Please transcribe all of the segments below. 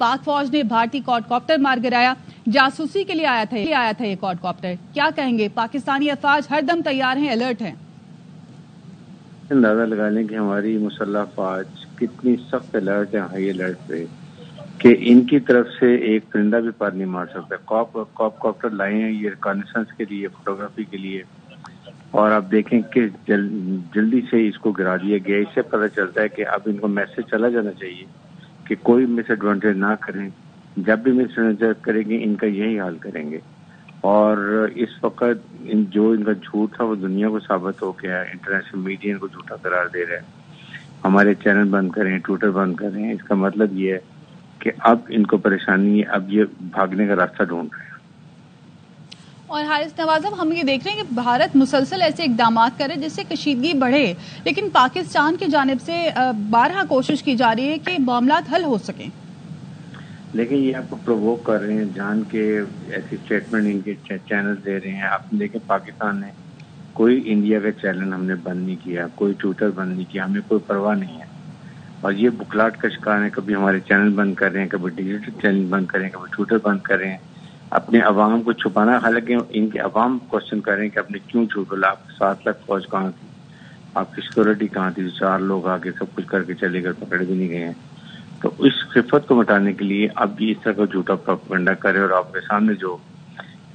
पाक फौज ने भारतीय क्वाडकॉप्टर मार गिराया। जासूसी के लिए आया था ये क्वाडकॉप्टर। क्या कहेंगे? पाकिस्तानी अफवाज हर दम तैयार हैं, अलर्ट हैं। अंदाजा लगा लें कि हमारी मुसल्लह अफवाज कितनी सख्त अलर्ट है, हाई अलर्ट पे, कि इनकी तरफ से एक परिंदा भी पर नहीं मार सकता। क्वाडकॉप्टर लाए हैं ये रिकॉनेसेंस के लिए, फोटोग्राफी के लिए, और आप देखें कि जल्दी से इसको गिरा दिया गया। इससे पता चलता है कि अब इनको मैसेज चला जाना चाहिए कि कोई मिस एडवांटेज ना करें। जब भी मिस एडवांटेज करेंगे इनका यही हाल करेंगे। और इस वक्त जो इनका झूठ था वो दुनिया को साबित हो गया है। इंटरनेशनल मीडिया इनको झूठा करार दे रहा है। हमारे चैनल बंद करें, ट्विटर बंद करें। इसका मतलब ये है कि अब इनको परेशानी है, अब ये भागने का रास्ता ढूंढ रहे हैं। और हारिस नवाज, हम ये देख रहे हैं कि भारत मुसलसल ऐसे इकदाम करे जिससे कशीदगी बढ़े, लेकिन पाकिस्तान की जानिब से बारहा कोशिश की जा रही है कि मामला हल हो सके। लेकिन ये आपको प्रोवोक कर रहे हैं, जान के ऐसी स्टेटमेंट इनके चैनल दे रहे हैं। आप देखें, पाकिस्तान ने कोई इंडिया का चैनल हमने बंद नहीं किया, कोई ट्विटर बंद नहीं किया, हमें कोई परवाह नहीं है। और ये बुखलाट का शिकार है, कभी हमारे चैनल बंद कर रहे हैं, कभी डिजिटल चैनल बंद कर रहे हैं, कभी ट्विटर बंद कर रहे हैं, अपने अवाम को छुपाना। हालांकि इनके अवाम क्वेश्चन कर रहे हैं कि आपने क्यों झूठ बोला, आपकी 7 लाख फौज कहाँ थी, आपकी सिक्योरिटी कहाँ थी, 4 लोग आके सब कुछ करके चले गए, पकड़े भी नहीं गए हैं। तो इस खिफत को मिटाने के लिए अब ये इस तरह का झूठा प्रोपेगेंडा करे। और आपके सामने जो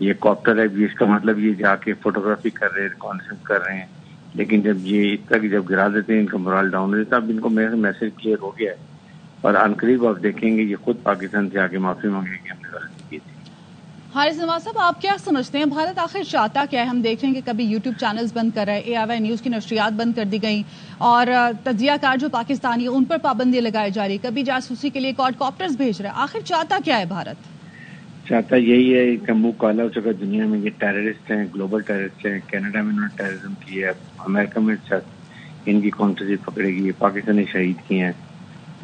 ये कॉप्टर है, इसका मतलब ये जाके फोटोग्राफी कर रहे हैं, रिकॉनेसेंस कर रहे हैं। लेकिन जब ये इस तरह की जब गिरा देते हैं, इनका मोरल डाउन हो जाता है। अब इनको मेरा मैसेज क्लियर हो गया है और अनकरीब आप देखेंगे ये खुद पाकिस्तान से आके माफी मांगेगी, हमने गलती की थी। हारिस नवाज साहब, आप क्या समझते हैं भारत आखिर चाहता क्या है? हम देख रहे हैं कि कभी यूट्यूब चैनल्स बंद कर रहा है, AIY न्यूज की नशरियात बंद कर दी गई, और तजियाकार जो पाकिस्तानी है उन पर पाबंदी लगाई जा रही है, कभी जासूसी के लिए क्वाडकॉप्टर्स भेज रहा है। आखिर चाहता क्या है भारत? चाहता यही है कि मुंह काला हो चुका दुनिया में। ये टेररिस्ट हैं, ग्लोबल टेररिस्ट हैं। कनाडा में इन्होंने टेररिज्म की है, अमेरिका में इनकी कॉन्ट्रेजी पकड़ेगी, पाकिस्तानी शहीद किए हैं,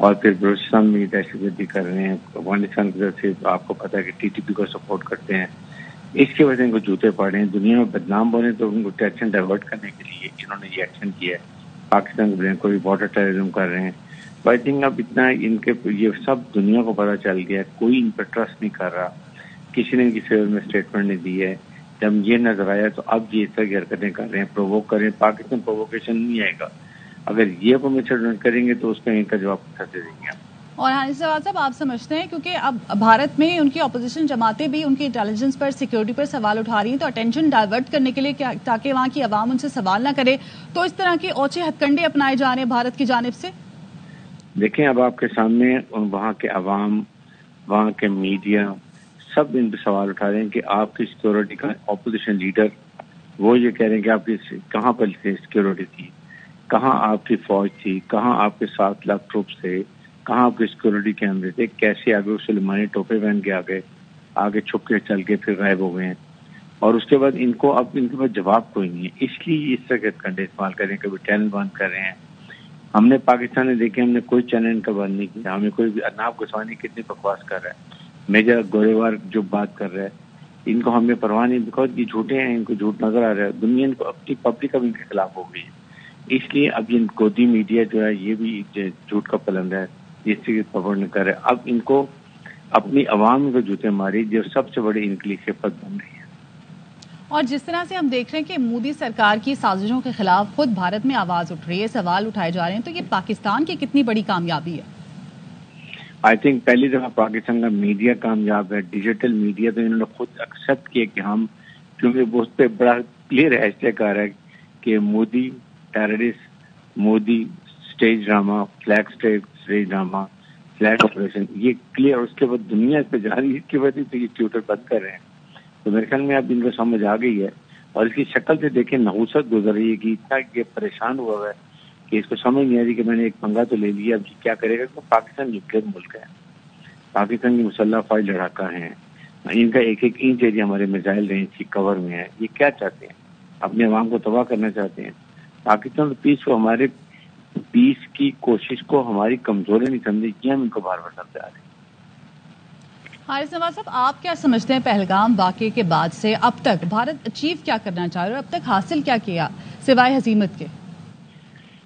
और फिर बलूचिस्तान में दहशतगर्दी कर रहे हैं। अफगानिस्तान की तरफ से आपको पता है कि TTP को सपोर्ट करते हैं। इसकी वजह से इनको जूते पड़े हैं, दुनिया में बदनाम बने। तो उनको टेंशन डाइवर्ट करने के लिए इन्होंने ये एक्शन किया है। पाकिस्तान के ब्रेन कोई वाटर टेररिज्म कर रहे हैं। तो आई थिंक अब इतना इनके ये सब दुनिया को पता चल गया है, कोई इन पर ट्रस्ट नहीं कर रहा। किसी ने इनकी फेवर में स्टेटमेंट नहीं दी है। जब ये नजर आया तो अब ये इस तरह की हरकतें कर रहे हैं, प्रोवोक कर रहे हैं। पाकिस्तान प्रोवोकेशन नहीं आएगा, अगर ये मिसअंडरस्टैंड करेंगे तो उसका इनका जवाब कैसे देंगे आप? और हारिस नवाज साहब, आप समझते हैं क्योंकि अब भारत में उनकी अपोजिशन जमातें भी उनकी इंटेलिजेंस पर, सिक्योरिटी पर सवाल उठा रही हैं, तो अटेंशन डाइवर्ट करने के लिए ताकि वहाँ की आवाम उनसे सवाल ना करे, तो इस तरह के औचे हथकंडे अपनाए जा रहे हैं भारत की जानिब से। देखें, अब आपके सामने वहाँ के अवाम, वहाँ के मीडिया सब इन पर सवाल उठा रहे हैं कि आपकी सिक्योरिटी का ऑपोजिशन लीडर वो ये कह रहे हैं कि आपकी कहाँ पर सिक्योरिटी थी, कहाँ आपकी फौज थी, कहाँ आपके 7 लाख ट्रूप्स थे, कहाँ आपके सिक्योरिटी कैमरे थे, कैसे आगे सुलेमानी टोपे पहन के आगे छुप के चल के फिर गायब हो गए हैं। और उसके बाद इनको अब इनके पास जवाब कोई नहीं है, इसलिए इस तरह के कंडे इस्तेमाल कर रहे हैं। कभी चैनल बंद कर रहे हैं। हमने पाकिस्तान में देखे, हमने कोई चैनल इनका बंद नहीं किया। हमें कोई अरनाब गोस्वामी कितनी बकवास कर रहा है, मेजर गोरेवार जो बात कर रहा है, इनको हमें परवाह नहीं, बिकॉज ये झूठे हैं, इनको झूठ नजर आ रहा है। दुनिया इनको अपनी पब्लिक अब इनके खिलाफ हो गई है। इसलिए अब ये गोदी मीडिया जो है ये भी झूठ का पलंदा है, जिससे पकड़ कर रहे हैं। अब इनको अपनी आवाम को जूते मारी जो सबसे बड़ी इनके लिए खिफत बन रही है। और जिस तरह से हम देख रहे हैं कि मोदी सरकार की साजिशों के खिलाफ खुद भारत में आवाज उठ रही है, सवाल उठाए जा रहे हैं, तो ये पाकिस्तान की कितनी बड़ी कामयाबी है? आई थिंक पहली दफा पाकिस्तान का मीडिया कामयाब है, डिजिटल मीडिया। तो इन्होंने खुद एक्सेप्ट किया कि हम, क्योंकि उस पर बड़ा क्लियर हैशटैग आ रहा है कि Modi terrorist, Modi stage drama, flag stage drama, flag operation, ये क्लियर। उसके बाद दुनिया इस पे जा रही है, इसकी वजह से ये ट्विटर बंद कर रहे हैं। तो मेरे ख्याल में अब इनको समझ आ गई है, और इसकी शक्ल से देखें नहुसत गुजर रही है कि इतना ये परेशान हुआ है कि इसको समझ नहीं आ रही कि मैंने एक पंगा तो ले लिया, अब क्या करेगा। तो पाकिस्तान न्यूक्लियर मुल्क है, पाकिस्तान की मुसल्लह फौज लड़ाका है, इनका एक इंच एरिया हमारे मिसाइल रेंज की कवर में है। ये क्या चाहते हैं? अपने अवाम को तबाह करना चाहते हैं। पाकिस्तान पीस को, हमारे पीस की कोशिश को हमारी कमजोरी नहीं समझी, कि हम इनको बार बार समझा रहे हैं। हारिस नवाज साहब, आप क्या समझते हैं पहलगाम वाक़े के बाद से अब तक भारत अचीव क्या करना चाह रहा है और अब तक हासिल क्या किया सिवाय हजीमत के?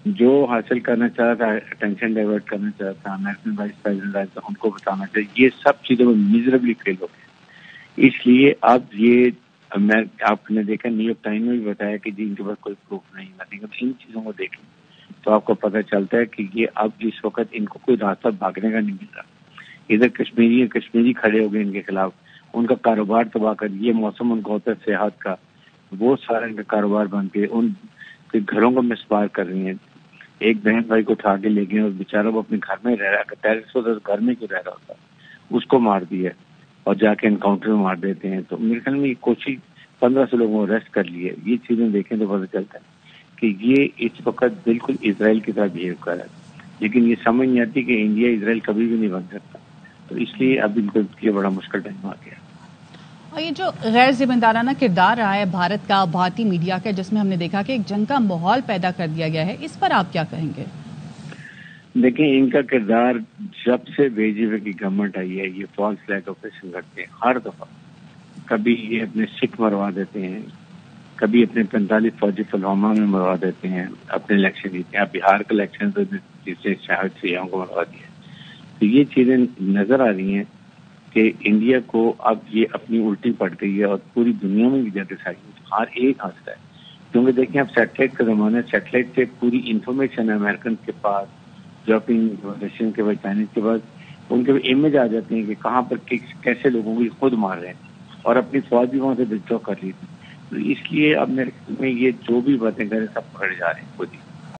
جو حاصل کرنا چاہتا تھا، اٹینشن ڈائیورٹ کرنا چاہتا تھا، امریکن وائس پریزیڈنٹ ان کو بتانا چاہیے، یہ سب چیزوں میں میزربلی فیل ہو گئے. اس لیے اب یہ آپ نے دیکھا نیو یارک ٹائم میں بھی بتایا کہ جی ان کے پاس کوئی پروف نہیں ہے. ان چیزوں کو دیکھیں تو آپ کو پتہ چلتا ہے کہ یہ اب اس وقت ان کو کوئی راستہ بھاگنے کا نہیں مل رہا. ادھر کشمیری کھڑے ہو گئے ان کے خلاف، ان کا کاروبار تباہ کر، یہ موسم ان کا ہوتا ہے سیاحت کا، وہ سارا ان کا کاروبار بن کے ان کے گھروں کو مسمار کر رہی ہیں. ایک بہن بھائی کو اٹھا کے لے گئے اور بیچارہ وہ اپنے گھر میں رہ رہا، ٹیرس ہوتا ہے گھر میں کیوں رہ رہا ہوتا، اس کو مار دیا اور جا کے انکاؤنٹر میں مار دیتے ہیں. تو میرے خیال میں یہ کوشش 1500 لوگوں کو اریسٹ کر لیے. یہ چیزیں دیکھیں تو پتہ چلتا ہے کہ یہ اس وقت بالکل اسرائیل کی طرح بہیو کر رہا ہے، لیکن یہ سمجھ نہیں آتی کہ انڈیا اسرائیل کبھی بھی نہیں بن سکتا. تو اس لیے اب ان کو یہ بڑا مشکل ٹائم آ گیا. اور یہ جو غیر ذمہ دارانہ کردار رہا ہے بھارت کا، بھارتی میڈیا کا، جس میں ہم نے دیکھا کہ ایک جنگ کا ماحول پیدا کر دیا گیا ہے، اس پر آپ کیا کہیں گے؟ دیکھیں ان کا کردار جب سے بی جے پی کی گورنمنٹ آئی ہے، یہ فالس فلیگ آپریشن کرتے ہیں ہر دفعہ. کبھی یہ اپنے سکھ مروا دیتے ہیں، کبھی اپنے 45 فوجی پلوامہ میں مروا دیتے ہیں، اپنے الیکشن جیتے ہیں. بہار کا الیکشن تو جس سے شاہد سیاحوں کو مروا دیا. تو یہ چیزیں نظر آ رہی ہیں کہ انڈیا کو اب یہ اپنی الٹی پڑ گئی ہے اور پوری دنیا میں بھی جگہ ساری ہر ایک ہنستا ہے. کیونکہ دیکھیں اب سیٹلائٹ کا زمانہ ہے، سیٹلائٹ سے پوری انفارمیشن ہے امریکن کے پاس، جاپان رشین کے پاس، چائنیز کے پاس. ان کے امیج آ جاتے ہیں کہ کہاں پر کیسے لوگوں کو خود مار رہے ہیں اور اپنی فوج بھی وہاں سے ڈسٹرو کر لی تھی. تو اس لیے اب میرے خیال میں یہ جو بھی باتیں کریں سب پکڑے جا رہے ہیں خود ہی.